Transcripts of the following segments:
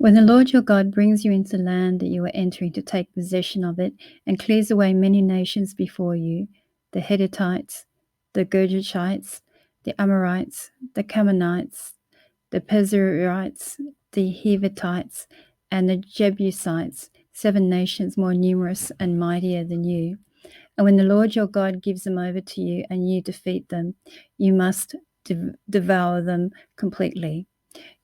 When the Lord your God brings you into the land that you are entering to take possession of it, and clears away many nations before you, the Hittites, the Girgashites, the Amorites, the Canaanites, the Perizzites, the Hivitites, and the Jebusites, 7 nations more numerous and mightier than you. And when the Lord your God gives them over to you and you defeat them, you must devour them completely.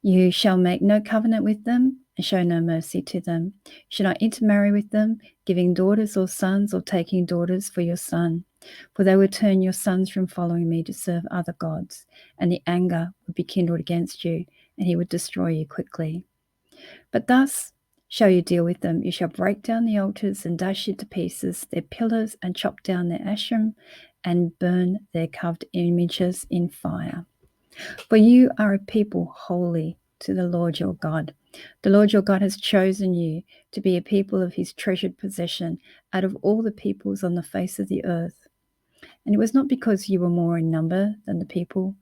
You shall make no covenant with them and show no mercy to them. You shall not intermarry with them, giving daughters or sons or taking daughters for your son. For they will turn your sons from following me to serve other gods, and the anger would be kindled against you, and he would destroy you quickly. But thus shall you deal with them. You shall break down the altars and dash into pieces their pillars and chop down their Asherim and burn their carved images in fire. For you are a people holy to the Lord your God. The Lord your God has chosen you to be a people of his treasured possession out of all the peoples on the face of the earth. And it was not because you were more in number than the people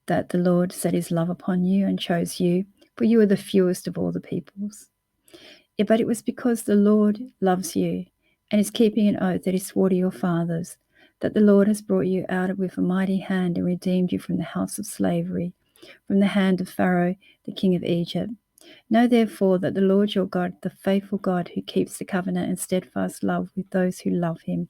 that the Lord set his love upon you and chose you, for you are the fewest of all the peoples. But it was because the Lord loves you and is keeping an oath that he swore to your fathers, that the Lord has brought you out with a mighty hand and redeemed you from the house of slavery, from the hand of Pharaoh, the king of Egypt. Know therefore that the Lord your God, the faithful God who keeps the covenant and steadfast love with those who love him,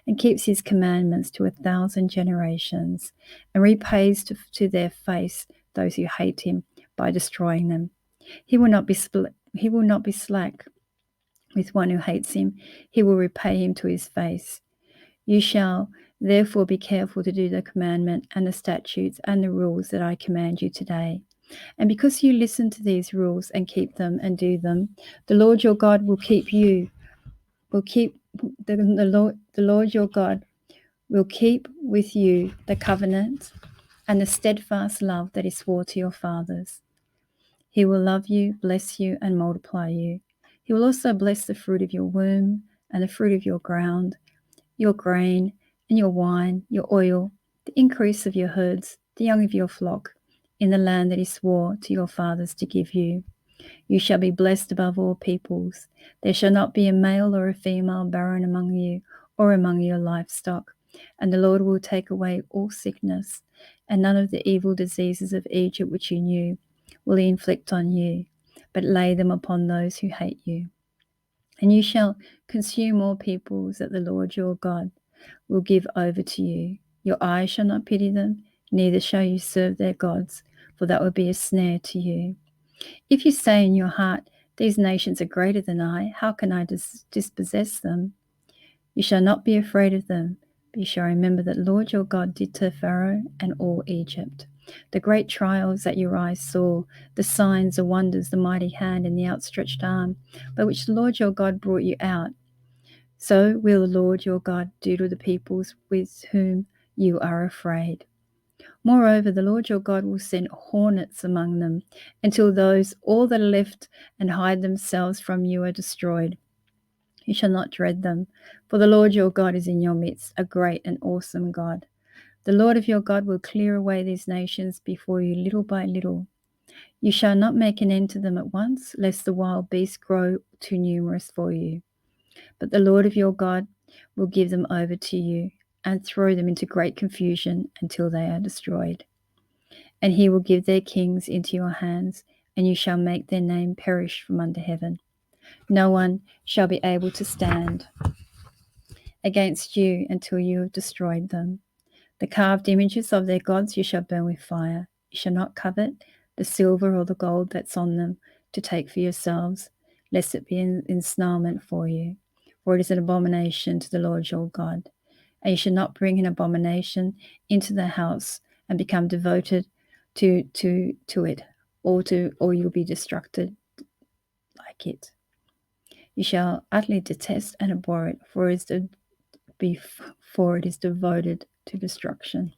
and keeps his commandments to 1,000 generations, and repays to their face those who hate him by destroying them. He will not be slack with one who hates him. He will repay him to his face. You shall therefore be careful to do the commandment and the statutes and the rules that I command you today. And because you listen to these rules and keep them and do them, the Lord your God will keep the Lord your God will keep with you the covenant and the steadfast love that he swore to your fathers. He will love you, bless you, and multiply you. He will also bless the fruit of your womb and the fruit of your ground, your grain and your wine, your oil, the increase of your herds, the young of your flock, in the land that he swore to your fathers to give you. You shall be blessed above all peoples. There shall not be a male or a female barren among you or among your livestock. And the Lord will take away all sickness, and none of the evil diseases of Egypt which you knew will he inflict on you, but lay them upon those who hate you. And you shall consume all peoples that the Lord your God will give over to you. Your eyes shall not pity them, neither shall you serve their gods, for that would be a snare to you. If you say in your heart, these nations are greater than I, how can I dispossess them? You shall not be afraid of them, but you shall remember that the Lord your God did to Pharaoh and all Egypt. The great trials that your eyes saw, the signs, the wonders, the mighty hand and the outstretched arm, by which the Lord your God brought you out. So will the Lord your God do to the peoples with whom you are afraid. Moreover, the Lord your God will send hornets among them, until all that are left and hide themselves from you are destroyed. You shall not dread them, for the Lord your God is in your midst, a great and awesome God. The Lord of your God will clear away these nations before you little by little. You shall not make an end to them at once, lest the wild beasts grow too numerous for you. But the Lord of your God will give them over to you and throw them into great confusion until they are destroyed. And he will give their kings into your hands, and you shall make their name perish from under heaven. No one shall be able to stand against you until you have destroyed them. The carved images of their gods you shall burn with fire. You shall not covet the silver or the gold that's on them to take for yourselves, lest it be an ensnarement for you. For it is an abomination to the Lord your God. And you shall not bring an abomination into the house and become devoted to it, or you'll be destructed like it. You shall utterly detest and abhor it, for it is devoted to destruction.